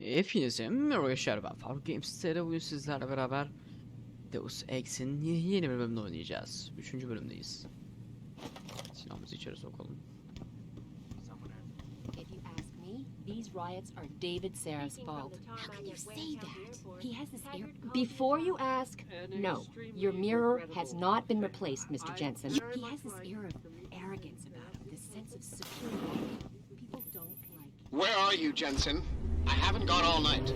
Hepinize merhaba arkadaşlar, ben Faruk Games'te bugün sizlerle beraber Deus Ex'in yeni bir bölümünü oynayacağız. 3. bölümdeyiz. Silahımızı içeri sokalım. If you ask me, these riots are David Serra's fault. How can you say that? He has this air. Before you ask, no, your mirror has not been replaced, Mr. Jensen. He has this air of arrogance about him, this sense of superiority. People don't like. Where are you, Jensen? I haven't got all night.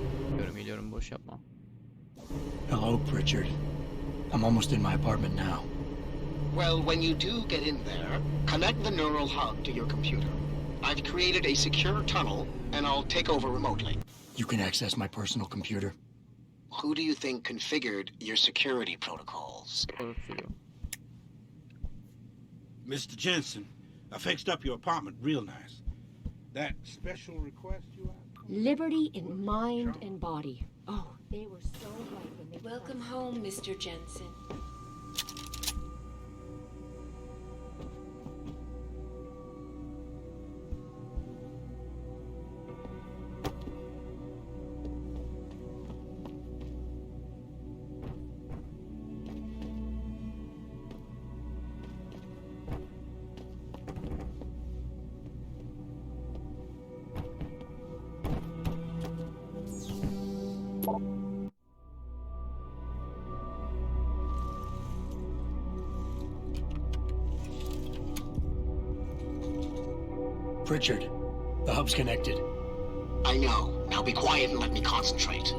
Geliyorum, boş yapma. Hello, Pritchard. I'm almost in my apartment now. Well, when you do get in there, connect the neural hub to your computer. I've created a secure tunnel, and I'll take over remotely. You can access my personal computer. Who do you think configured your security protocols? Mr. Jensen, I fixed up your apartment real nice. That special request you asked? Liberty in mind and body. Oh, they were so right when they. Welcome home, Mr. Jensen. Pritchard, the hub's connected. I know. Now be quiet and let me concentrate.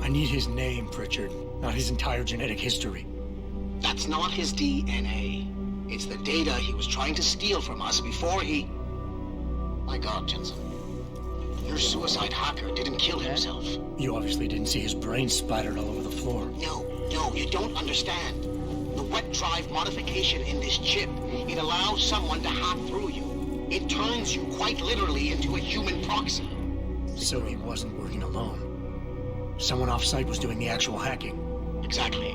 I need his name, Pritchard, not his entire genetic history. That's not his DNA. It's the data he was trying to steal from us before he... My God, Jensen. Your suicide hacker didn't kill himself. You obviously didn't see his brain splattered all over the floor. No, you don't understand. The wet drive modification in this chip, it allows someone to hack through you. It turns you quite literally into a human proxy. So he wasn't working alone. Someone off-site was doing the actual hacking. Exactly.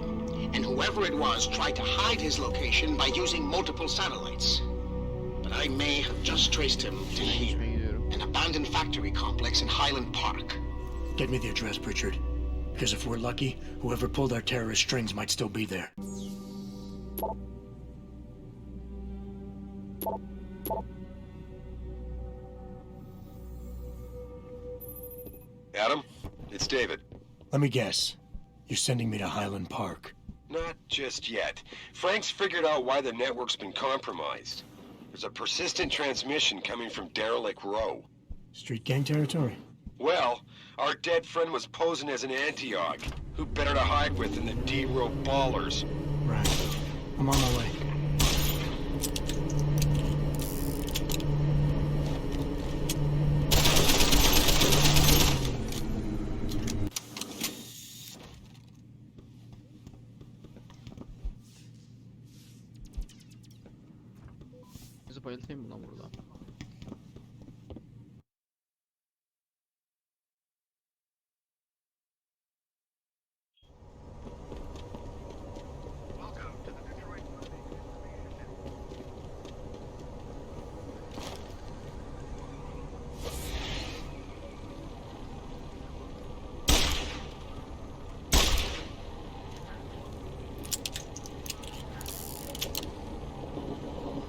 And whoever it was tried to hide his location by using multiple satellites. But I may have just traced him to here, an abandoned factory complex in Highland Park. Get me the address, Pritchard. Because if we're lucky, whoever pulled our terrorist strings might still be there. Adam, it's David. Let me guess. You're sending me to Highland Park. Not just yet. Frank's figured out why the network's been compromised. There's a persistent transmission coming from Derelict Row. Street gang territory? Well, our dead friend was posing as an anti-aug. Who better to hide with than the D-Row ballers? Right. I'm on my way. Bizi bayıltayım mı lan burada?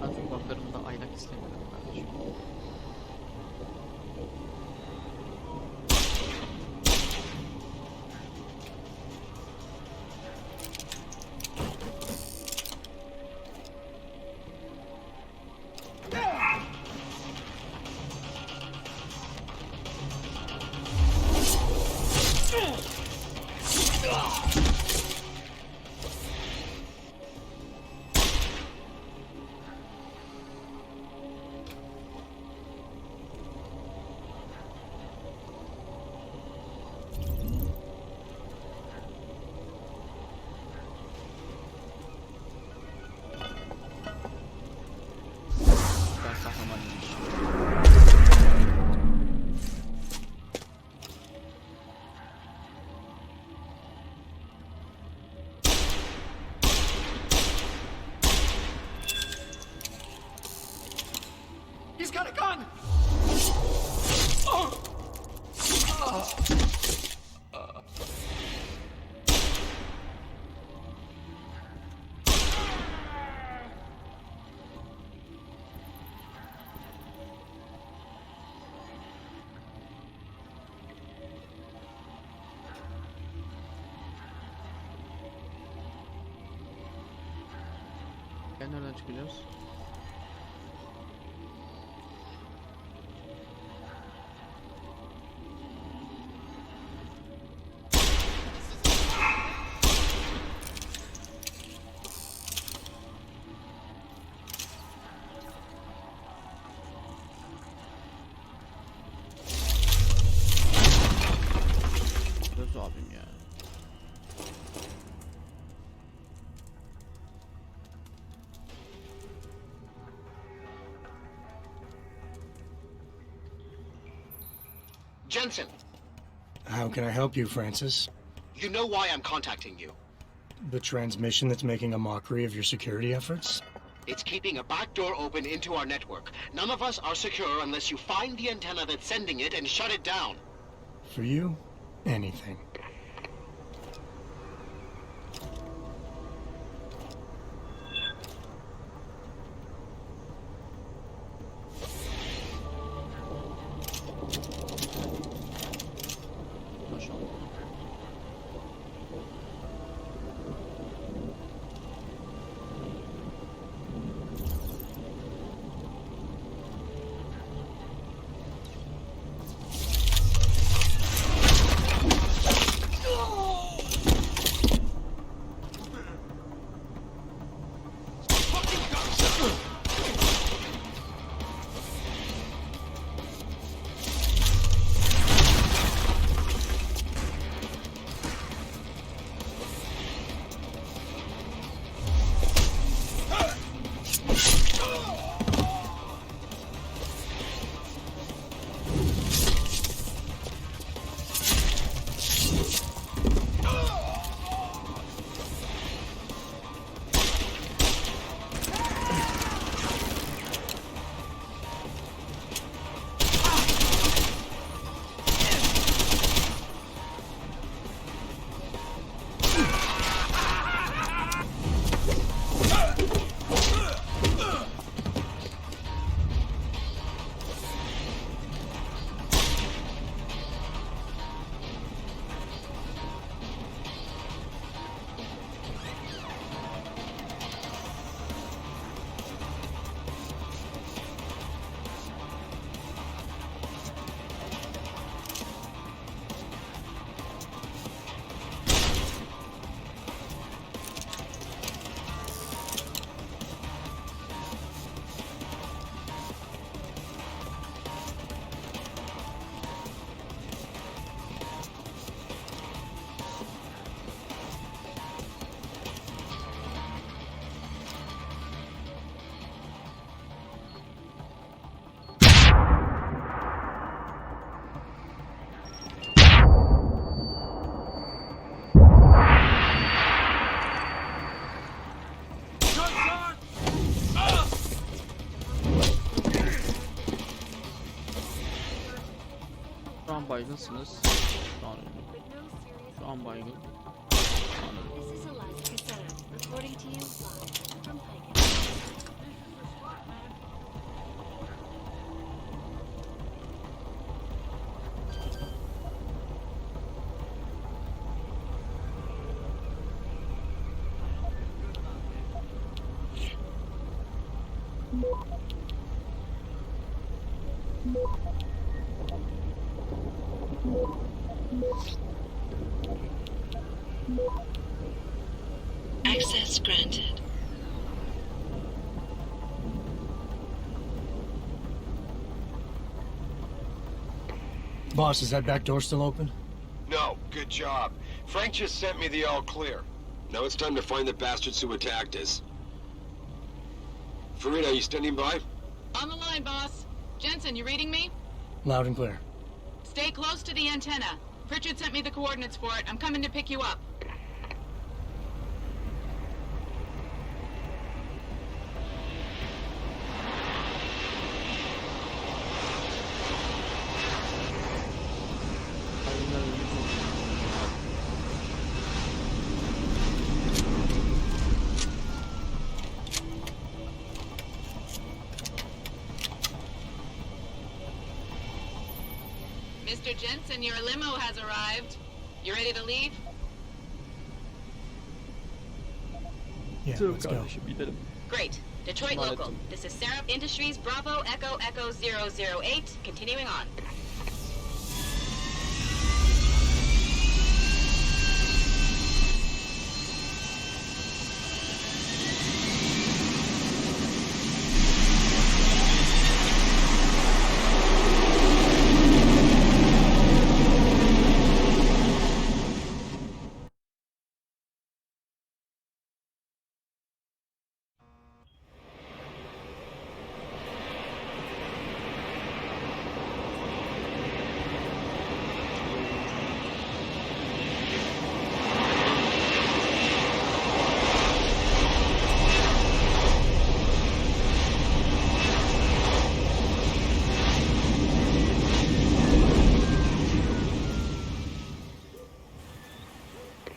Ben sokaklarımda aylak istemiyorum kardeşim. Ben kahramanım. Nereden çıkacağız? Göz abim ya. Jensen, How can I help you, Francis? you know why I'm contacting you. The transmission that's making a mockery of your security efforts? It's keeping a back door open into our network. None of us are secure unless you find the antenna that's sending it and shut it down. For you, anything. Maşallah. Şu an baygınsınız. Şu an öldüm. Şu an baygın. Şu an öldüm. This is Eliza Casetta, reporting to you live from Highgate. Access granted. Boss, is that back door still open? No, good job. Frank just sent me the all clear. Now it's time to find the bastards who attacked us. Farida, you standing by? On the line, boss. Jensen, you reading me? Loud and clear. Stay close to the antenna. Pritchard sent me the coordinates for it. I'm coming to pick you up. Baygınlar öldü. Mr. Jensen, your limo has arrived. You ready to leave? Yeah, let's go. Gidelim. Great. Detroit Mal local. ettim. This is Sarah Industries Bravo Echo Echo 008. Continuing on.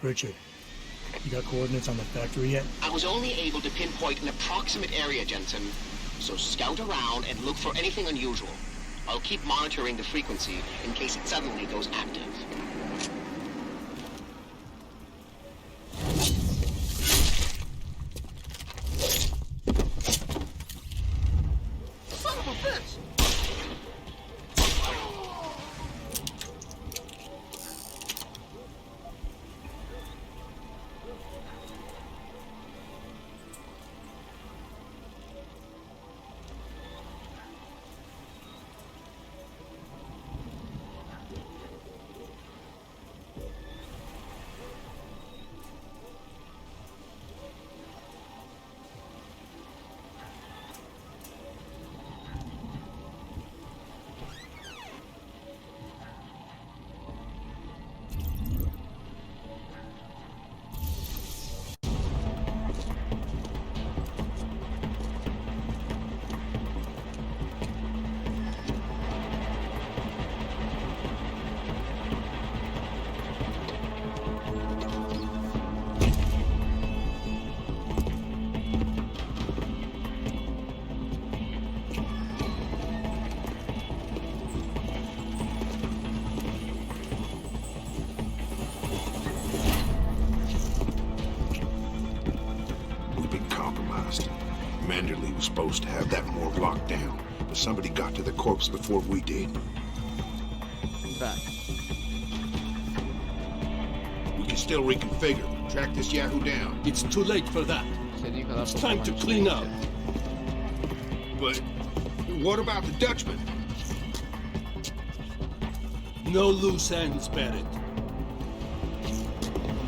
Richard, you got coordinates on the factory yet? I was only able to pinpoint an approximate area, Jensen. So scout around and look for anything unusual. I'll keep monitoring the frequency in case it suddenly goes active. Son of a bitch! Manderley was supposed to have that morgue locked down, but somebody got to the corpse before we did. Ben. We can still reconfigure, track this Yahoo down. It's too late for that. İstediğin kadar It's time to toplaman clean için up. But what about the Dutchman? No loose ends, Barrett.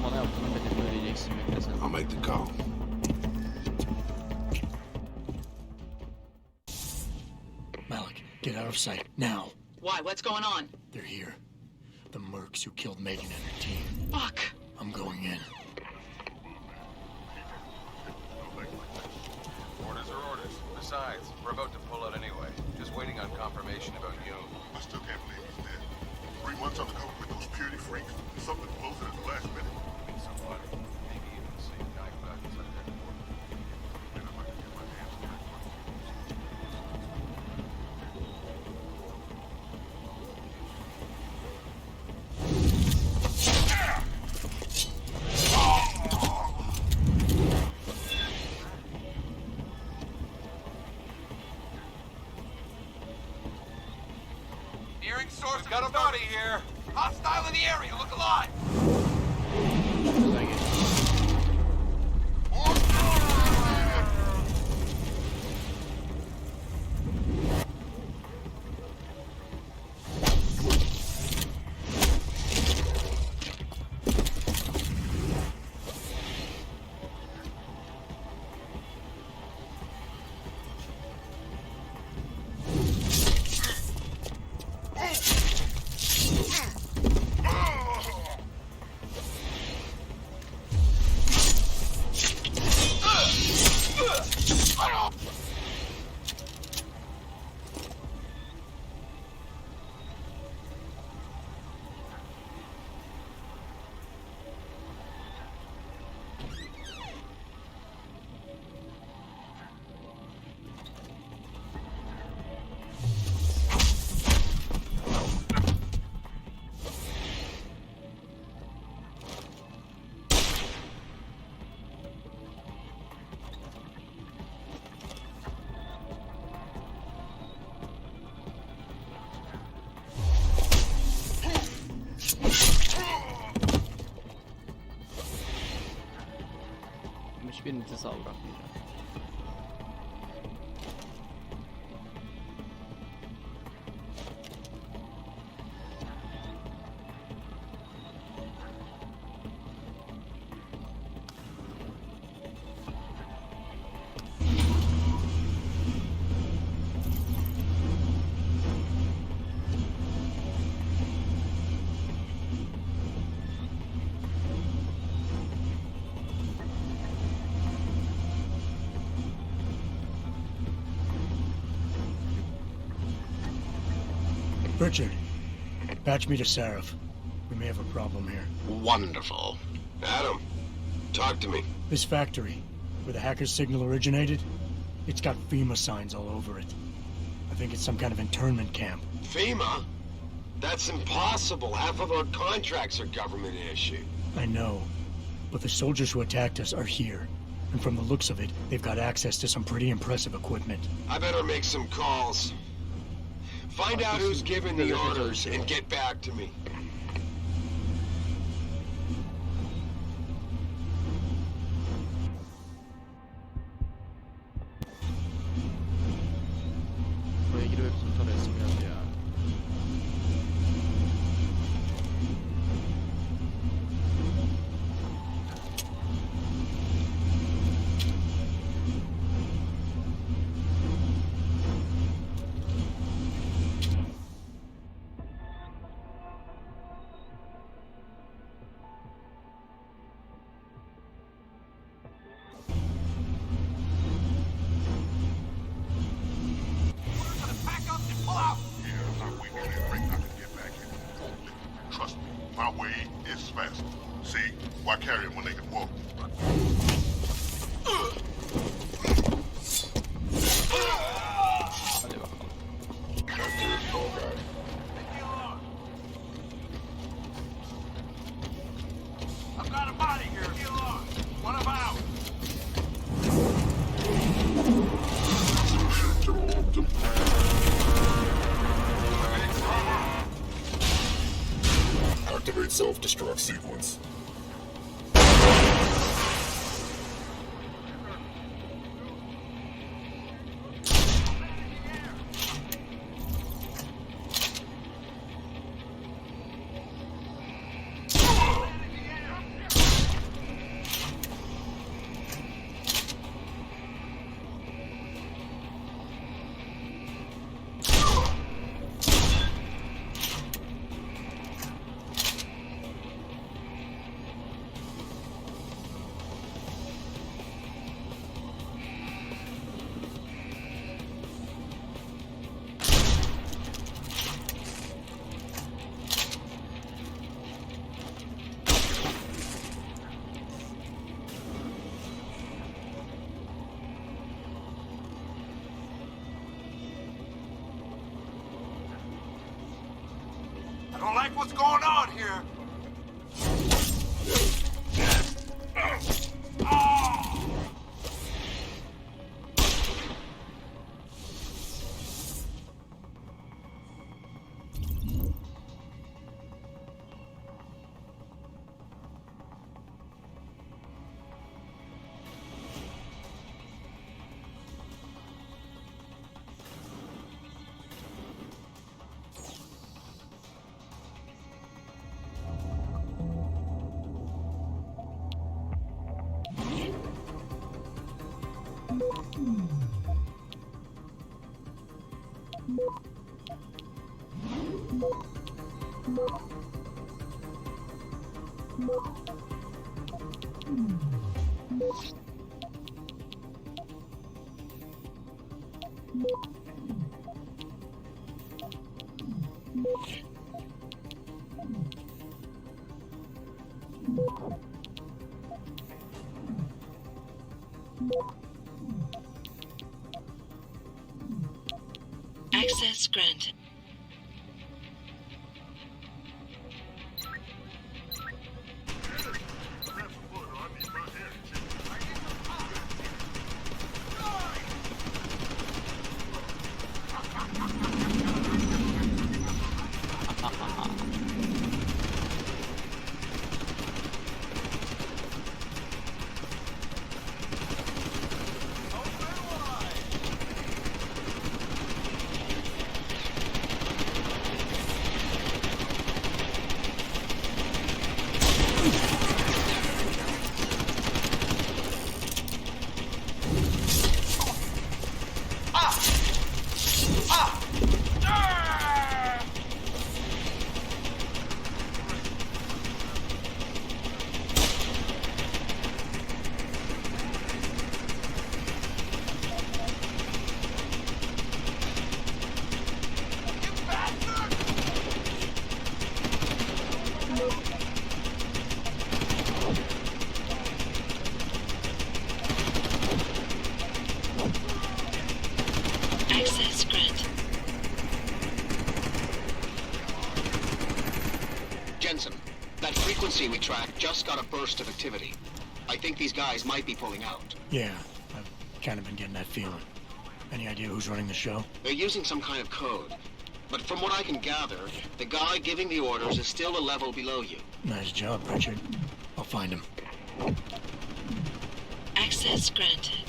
Bana yaptığının bedelini ödeyeceksin, bekle sen. I'll make the call. Malik, get out of sight, now. Why? What's going on? They're here. The mercs who killed Megan and her team. Fuck. I'm going in. Orders are orders. Besides, we're about to pull out anyway. Just waiting on confirmation about you. I still can't believe he's dead. 3 months undercover with those purity freaks, and something blows it at the last minute. Somebody, maybe even the same guy who got inside that door. Man, I'd like to get my hands on that one. Nearing source. We've got a body here. Hostile in the area. Look alive. Güzel geçti. Hiçbirini sağ bırakmayacağım. Richard, patch me to Sarif. We may have a problem here. Wonderful. Adam, talk to me. This factory, where the hacker's signal originated, it's got FEMA signs all over it. I think it's some kind of internment camp. FEMA? That's impossible. Half of our contracts are government issued. I know, but the soldiers who attacked us are here. And from the looks of it, they've got access to some pretty impressive equipment. I better make some calls. Find out who's giving the orders and get back to me. Buraya girip hepsini tarayasım geldi ya. Yeah, I'm not waiting for that ring. I can get back in. Trust me, my way is fast. See, why carry them when they can walk? Hadi bakalım. I've got a body here. What about? Activate self-destruct sequence. I don't like what's going on here. Access granted. Access granted. Jensen, that frequency we tracked just got a burst of activity. I think these guys might be pulling out. Yeah, I've kind of been getting that feeling. Any idea who's running the show? They're using some kind of code. But from what I can gather, the guy giving the orders is still a level below you. Nice job, Richard. I'll find him. Access granted.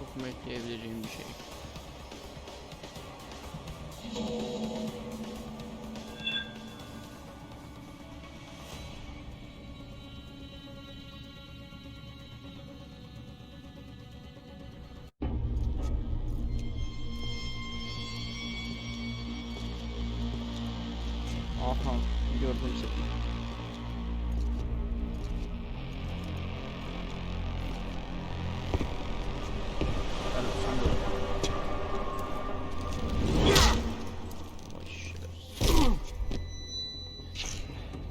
Okuma ekleyebileceğim bir şey. Aha, gördüm seni.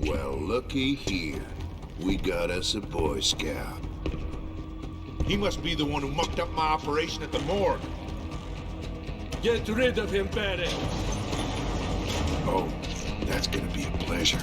Well, looky here. We got us a Boy Scout. He must be the one who mucked up my operation at the morgue. Get rid of him, Barrett. Oh, that's gonna be a pleasure.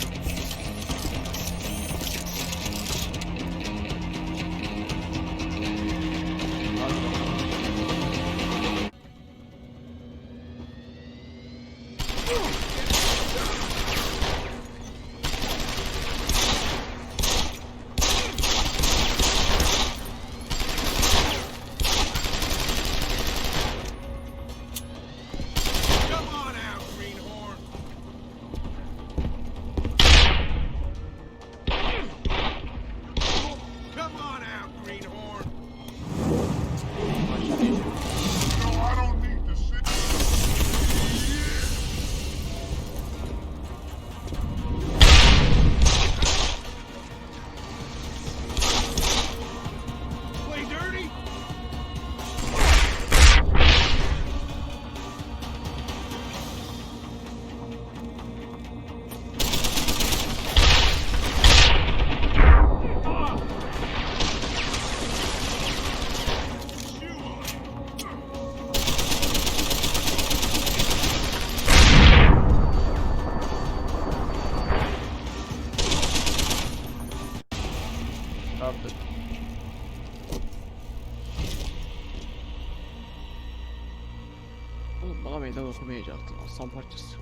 Oğlum bana meydan okumayacaktın aslan parçası.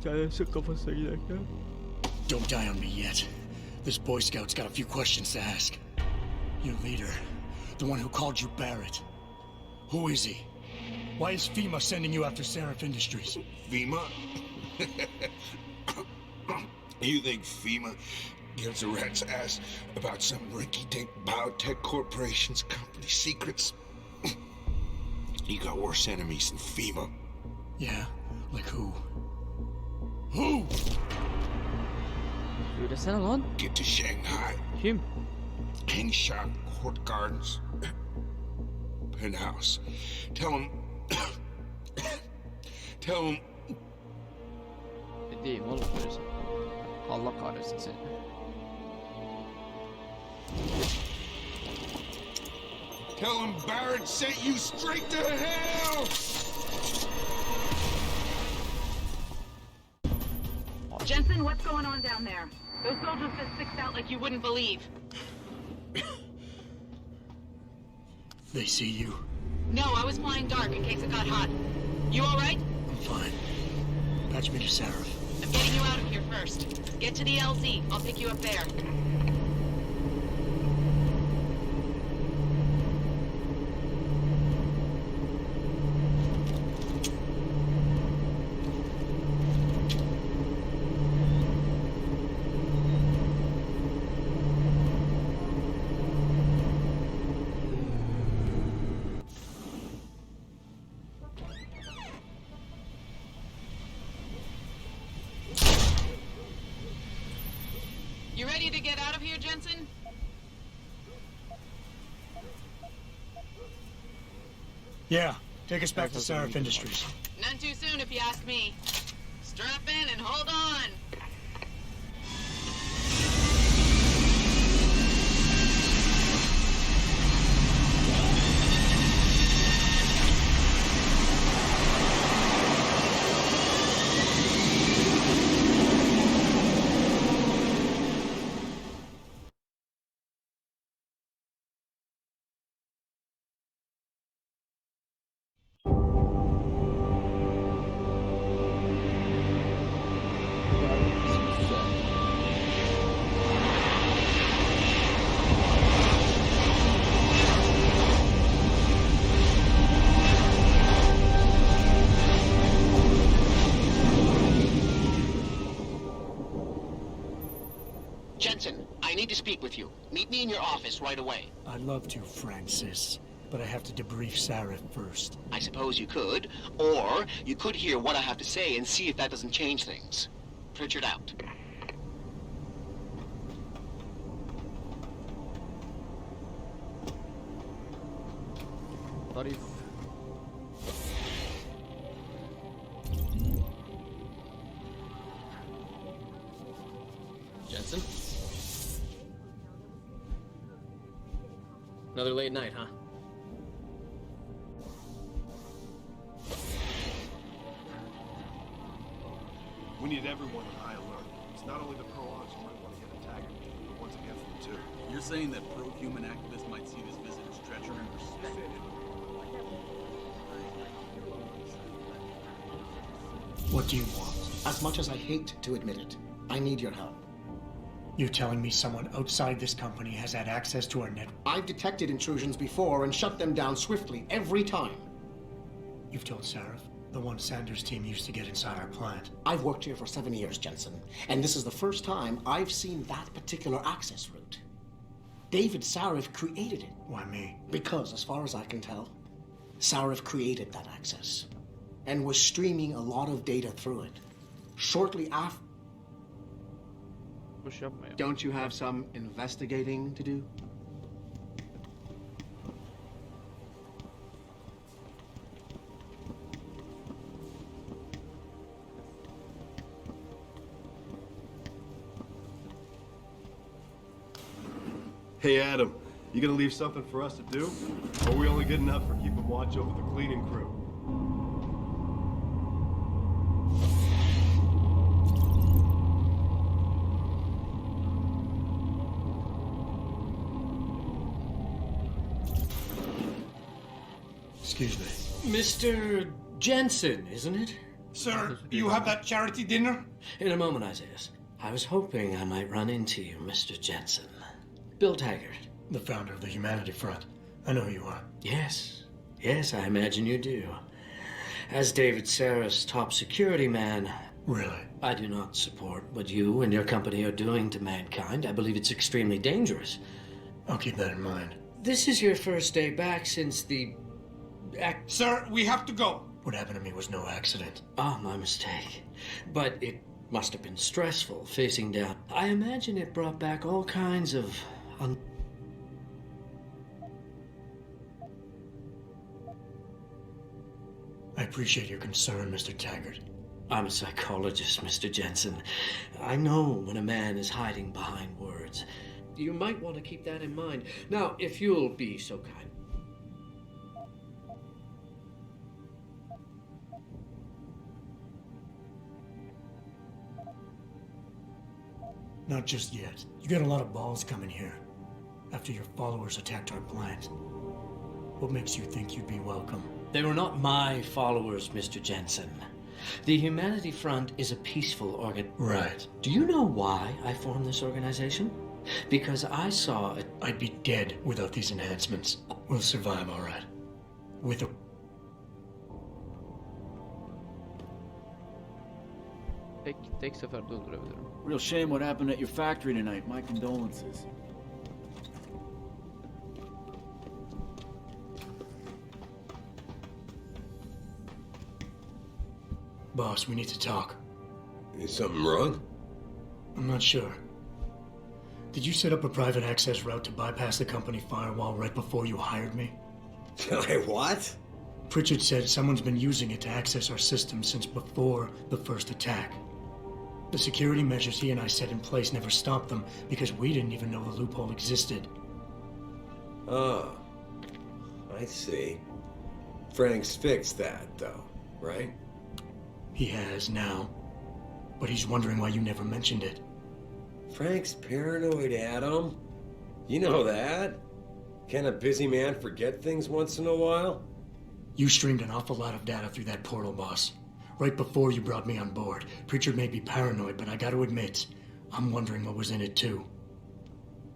Kendisi kafasına giderken. Don't die on me yet. This Boy Scout's got a few questions to ask. Your leader, the one who called you Barrett. Who is he? Why is FEMA sending you after Seraph Industries? FEMA? You think FEMA gives a rat's ass about some rinky-dink biotech corporation's company secrets? You got worse enemies than FEMA. Yeah, like who? Who? Söylesene lan. Get to Shanghai. Kim? Hengsha Court Gardens. Penthouse. Tell him... Tell him... Ne diyeyim oğlum söylesene. Allah kahretsin seni. Tell him Barrett sent you straight to hell! Jensen, what's going on down there? Those soldiers just sixed out like you wouldn't believe. They see you? No, I was flying dark in case it got hot. You all right? I'm fine. Patch me to Seraph. I'm getting you out of here first. Get to the LZ. I'll pick you up there. You ready to get out of here, Jensen? Yeah, take us back to Sarif Industries. None too soon, if you ask me. Strap in and hold on. Jensen, I need to speak with you. Meet me in your office right away. I'd love to, Francis, but I have to debrief Sarif first. I suppose you could, or you could hear what I have to say and see if that doesn't change things. Pritchard out. Tarif. Jensen? Another late night, huh? We need everyone on high alert. It's not only the pro-ops who might want to get attacked, but the ones against them too. You're saying that pro-human activists might see this visit as treachery? What do you want? As much as I hate to admit it, I need your help. You're telling me someone outside this company has had access to our network? I've detected intrusions before and shut them down swiftly every time. You've told Sarif? The one Sanders' team used to get inside our plant. I've worked here for 7 years, Jensen, and this is the first time I've seen that particular access route. David Sarif created it. Why me? Because, as far as I can tell, Sarif created that access and was streaming a lot of data through it. Shortly after... Don't you have some investigating to do? Hey, Adam, you gonna leave something for us to do? Or are we only good enough for keeping watch over the cleaning crew? Excuse me. Mr. Jensen, isn't it? Sir, you have that charity dinner? In a moment, Isaiah. I was hoping I might run into you, Mr. Jensen. Bill Taggart. The founder of the Humanity Front. I know who you are. Yes. Yes, I imagine you do. As David Sarah's top security man... Really? I do not support what you and your company are doing to mankind. I believe it's extremely dangerous. I'll keep that in mind. This is your first day back since the... Sir, we have to go. What happened to me was no accident. Ah, my mistake. But it must have been stressful, facing down. I imagine it brought back all kinds of... I appreciate your concern, Mr. Taggart. I'm a psychologist, Mr. Jensen. I know when a man is hiding behind words. You might want to keep that in mind. Now, if you'll be so kind. Not just yet. You got a lot of balls coming here. After your followers attacked our plant. What makes you think you'd be welcome? They were not my followers, Mr. Jensen. The Humanity Front is a peaceful organ... Right. Do you know why I formed this organization? Because I saw it... I'd be dead without these enhancements. We'll survive, all right. With a... Tek seferde öldürebilirim. Real shame what happened at your factory tonight. My condolences. Boss, we need to talk. Is something wrong? I'm not sure. Did you set up a private access route to bypass the company firewall right before you hired me? What? Pritchard said someone's been using it to access our system since before the first attack. The security measures he and I set in place never stopped them because we didn't even know the loophole existed. Oh, I see. Frank's fixed that, though, right? He has now, but he's wondering why you never mentioned it. Frank's paranoid, Adam. You know that. Can a busy man forget things once in a while? You streamed an awful lot of data through that portal, boss. Right before you brought me on board. Pritchard may be paranoid, but I gotta admit, I'm wondering what was in it too.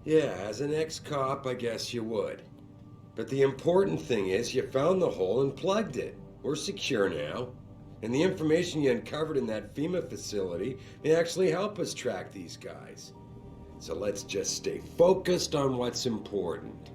Yeah, as an ex-cop, I guess you would. But the important thing is you found the hole and plugged it. We're secure now. And the information you uncovered in that FEMA facility may actually help us track these guys. So let's just stay focused on what's important.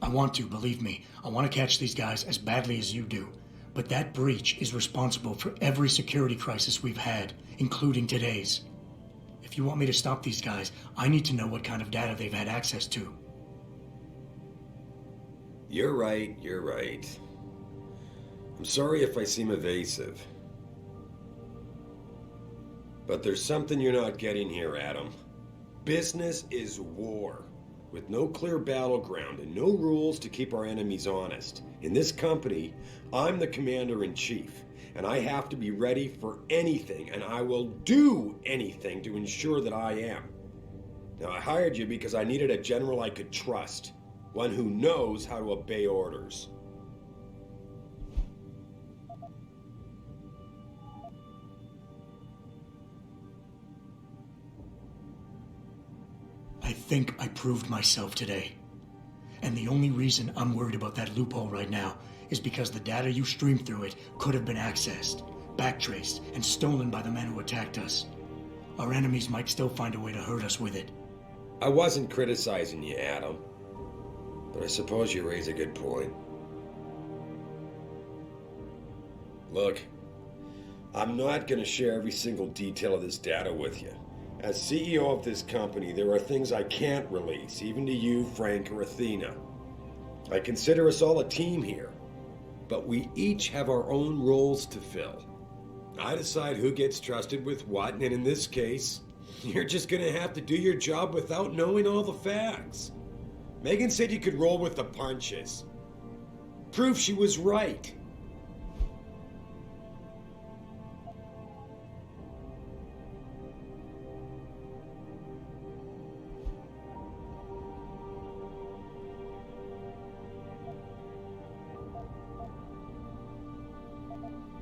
I want to, believe me. I want to catch these guys as badly as you do. But that breach is responsible for every security crisis we've had, including today's. If you want me to stop these guys, I need to know what kind of data they've had access to. You're right. I'm sorry if I seem evasive. But there's something you're not getting here, Adam. Business is war, with no clear battleground and no rules to keep our enemies honest. In this company, I'm the commander-in-chief, and I have to be ready for anything, and I will do anything to ensure that I am. Now, I hired you because I needed a general I could trust, one who knows how to obey orders. I think I proved myself today. And the only reason I'm worried about that loophole right now is because the data you streamed through it could have been accessed, backtraced, and stolen by the men who attacked us. Our enemies might still find a way to hurt us with it. I wasn't criticizing you, Adam. But I suppose you raise a good point. Look, I'm not going to share every single detail of this data with you. As CEO of this company, there are things I can't release, even to you, Frank, or Athena. I consider us all a team here, but we each have our own roles to fill. I decide who gets trusted with what, and in this case, you're just gonna have to do your job without knowing all the facts. Megan said you could roll with the punches. Proof she was right.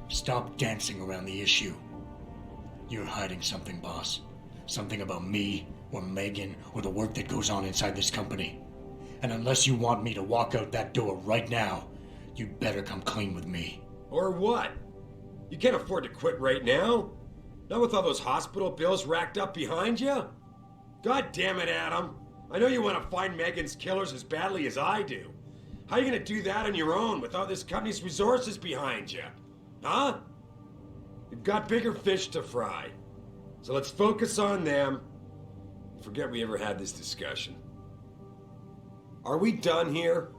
Stop dancing around the issue. You're hiding something, boss. Something about me, or Megan, or the work that goes on inside this company. And unless you want me to walk out that door right now, you'd better come clean with me. Or what? You can't afford to quit right now? Not with all those hospital bills racked up behind you? God damn it, Adam. I know you want to find Megan's killers as badly as I do. How are you going to do that on your own without this company's resources behind you? Huh? You've got bigger fish to fry. So let's focus on them. Forget we ever had this discussion. Are we done here?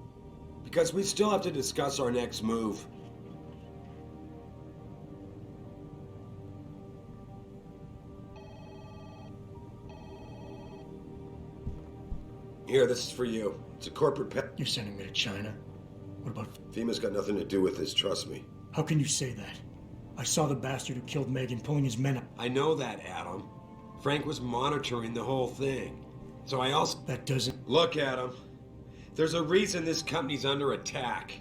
Because we still have to discuss our next move. Here, this is for you. It's a corporate pet. You're sending me to China? What about... FEMA's got nothing to do with this, trust me. How can you say that? I saw the bastard who killed Megan pulling his men up. I know that, Adam. Frank was monitoring the whole thing. So I also... That doesn't... Look, Adam. There's a reason this company's under attack.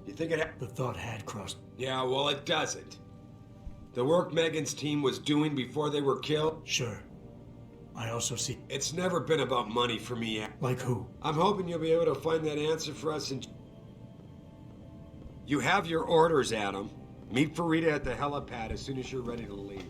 You think it... The thought had crossed... Yeah, well, it doesn't. The work Megan's team was doing before they were killed... Sure. I also see... It's never been about money for me. Like who? I'm hoping you'll be able to find that answer for us and... You have your orders, Adam. Meet Farida at the helipad as soon as you're ready to leave.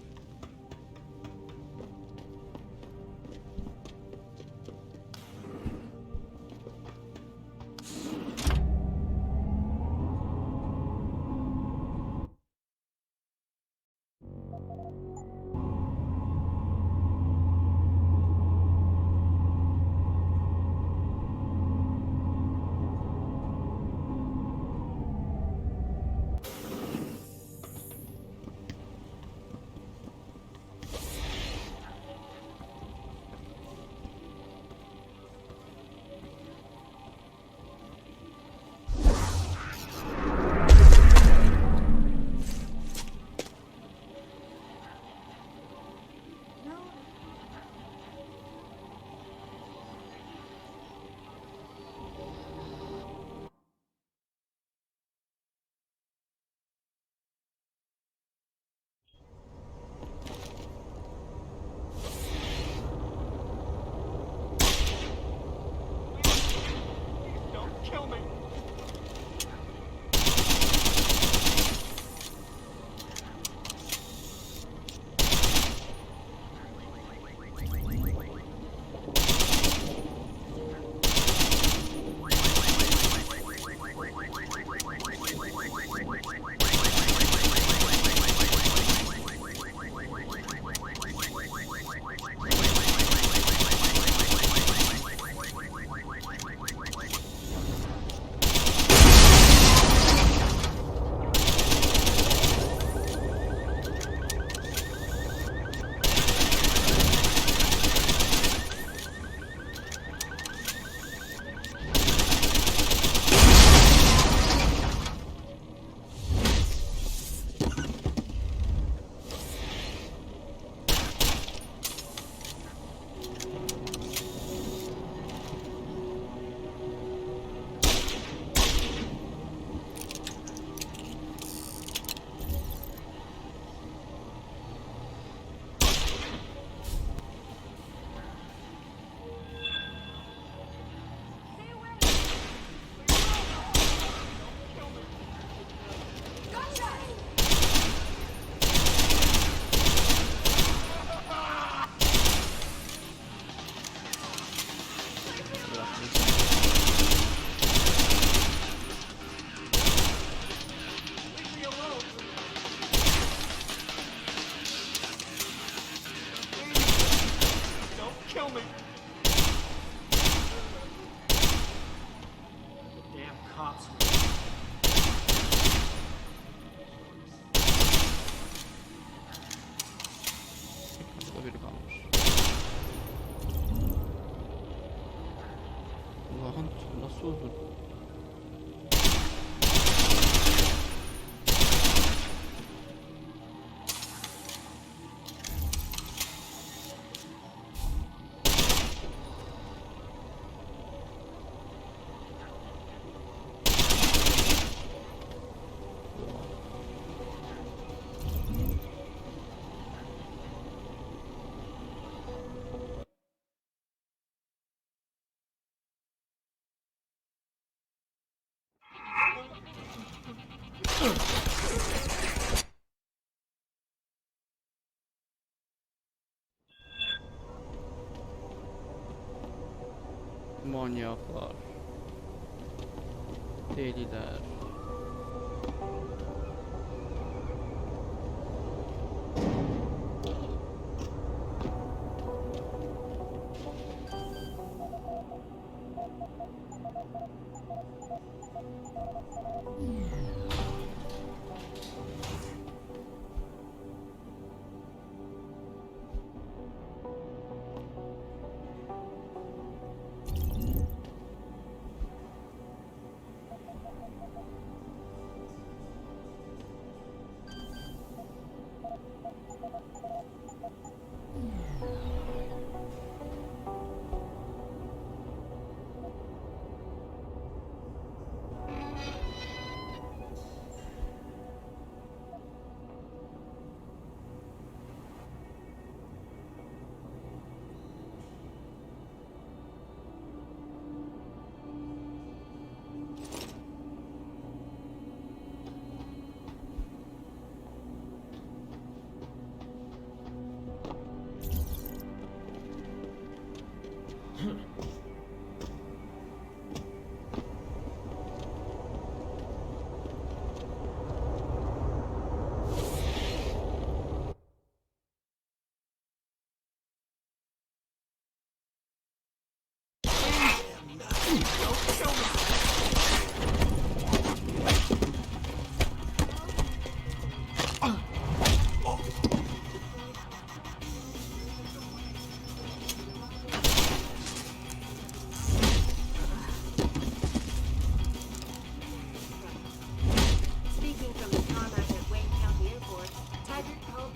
Nasıl uzun? Manyaklar. Deliler. Speaking from the tarmac at Wayne County Airport, Taggart called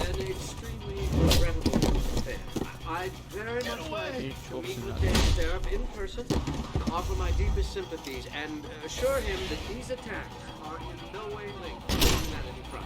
An extremely regrettable affair. I'd very much like to meet Lieutenant Seraph in person, to offer my deepest sympathies, and assure him that these attacks are in no way linked to humanity crime.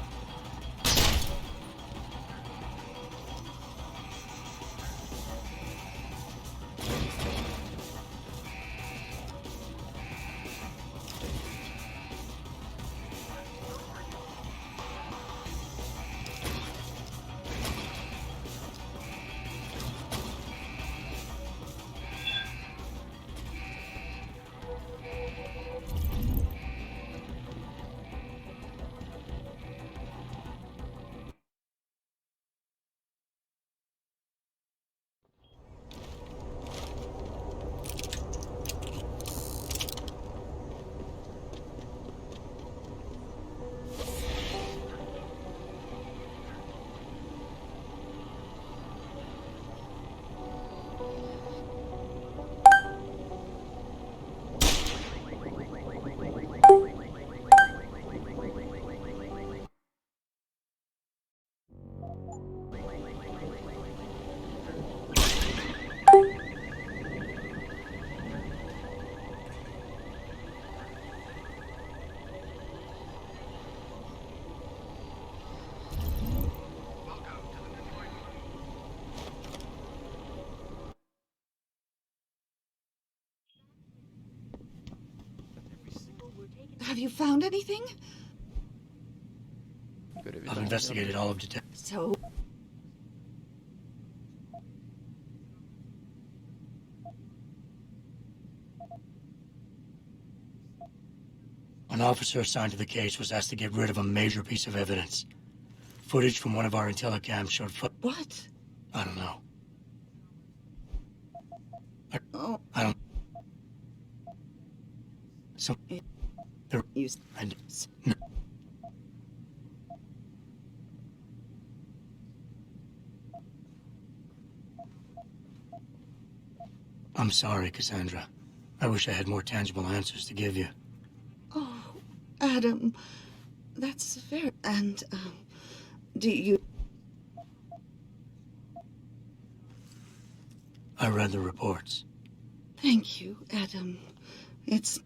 Have you found anything? I've investigated all of Detective. So? An officer assigned to the case was asked to get rid of a major piece of evidence. Footage from one of our intellicams showed What? I don't know. I don't... So... No. I'm sorry, Cassandra. I wish I had more tangible answers to give you. Oh, Adam, that's fair. And, do you... I read the reports. Thank you, Adam. It's...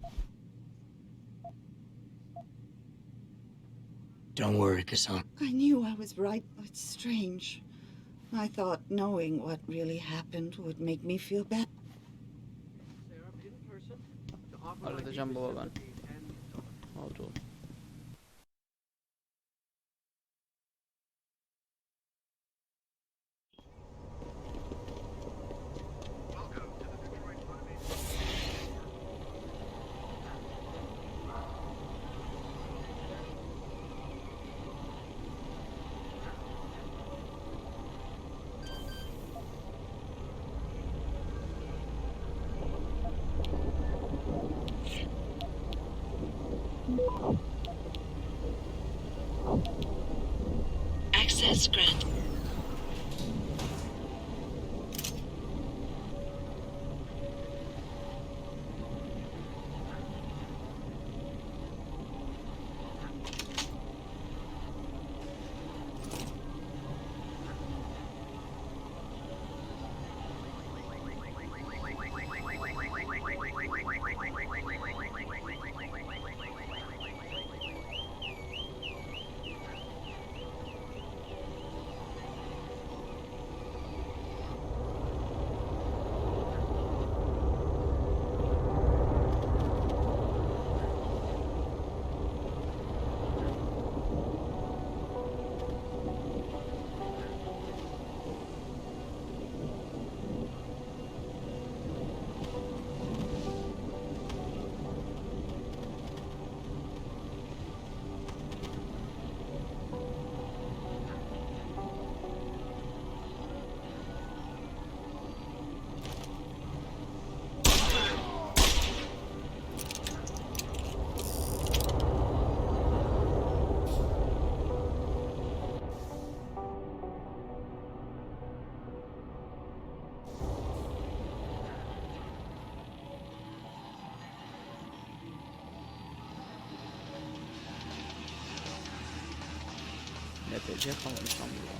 Don't worry, Cassandra. I knew I was right. It's strange. I thought knowing what really happened would make me feel better. Halledeceğim baba ben. Oldu. Access granted. epeyce kalmış lan burada.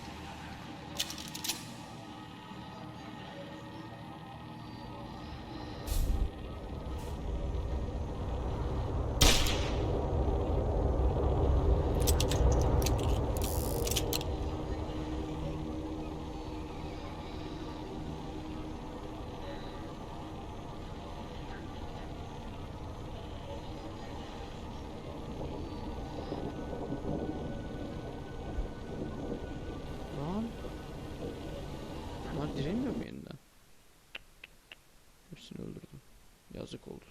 Bunlar direnmiyor mu yeniden? Hepsini öldürdüm. Yazık oldu.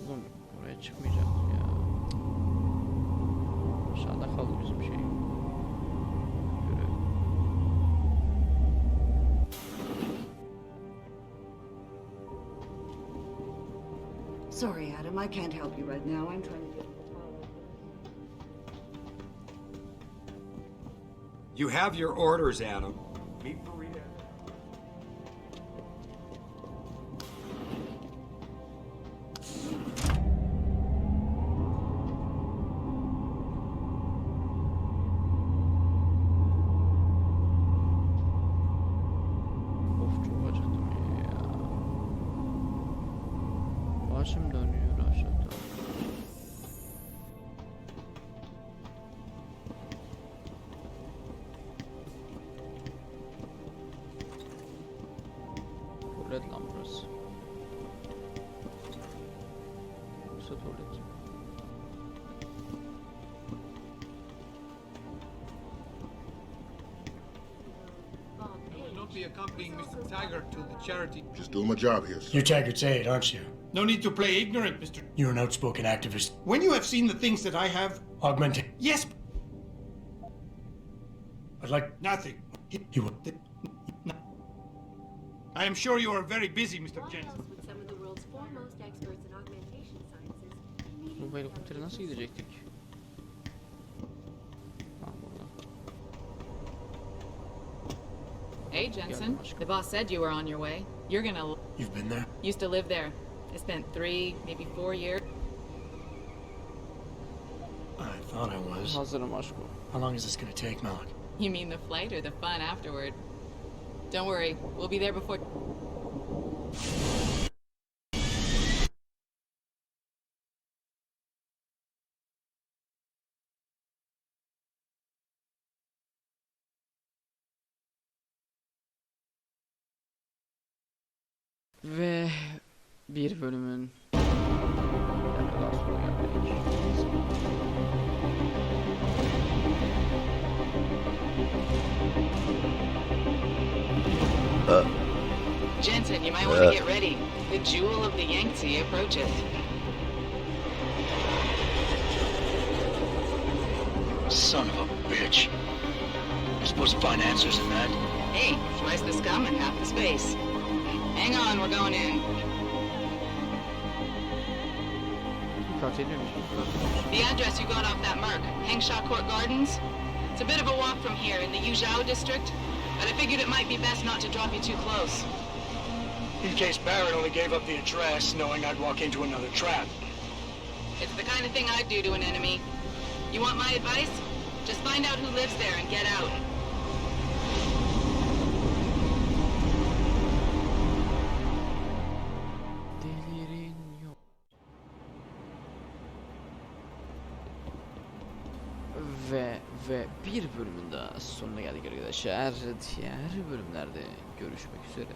Oğlum oraya çıkmayacak ya. Aşağıda kaldı bizim şey. Sorry, Adam, I can't help you right now. I'm trying to get... You have your orders, Adam. Meet Maria. Of çok acıktım ya. Başım dönüyor aşağıda. Tuvalet lan burası. Burası tuvalet. Not be accompanying Mr. Taggart to the charity. Just doing my job here, sir. You're Taggart's aide, aren't you? No need to play ignorant, Mr. You're an outspoken activist. When you have seen the things that I have... Augmenting. Yes. I'd like... Nothing. You would... I am sure you are very busy, Mr. Jensen. With some of the world's foremost experts in augmentation sciences. Bu helikoptere nasıl gidecektik? Ha burada. Hey, Jensen. The boss said you were on your way. You're gonna... You've been there? Used to live there. I spent 3, maybe 4 years. I thought I was. Hazırım aşkım. How long is this gonna take, Malik? You mean the flight or the fun afterward? Don't worry, we'll be there before... Ve bir bölümün ne kadar sonra geldik. Jensen, you might want to get ready. The jewel of the Yangtze approaches. Son of a bitch. You're supposed to find answers in that. Hey, twice the scum and half the space. Hang on, we're going in. The address you got off that mark, Hengshaw Court Gardens. It's a bit of a walk from here in the Yuzhou district, but I figured it might be best not to drop you too close. In case Barrett only gave up the address, knowing I'd walk into another trap. It's the kind of thing I'd do to an enemy. You want my advice? Just find out who lives there and get out. Ve bir bölümün daha sonuna geldik arkadaşlar. Diğer bölümlerde görüşmek üzere.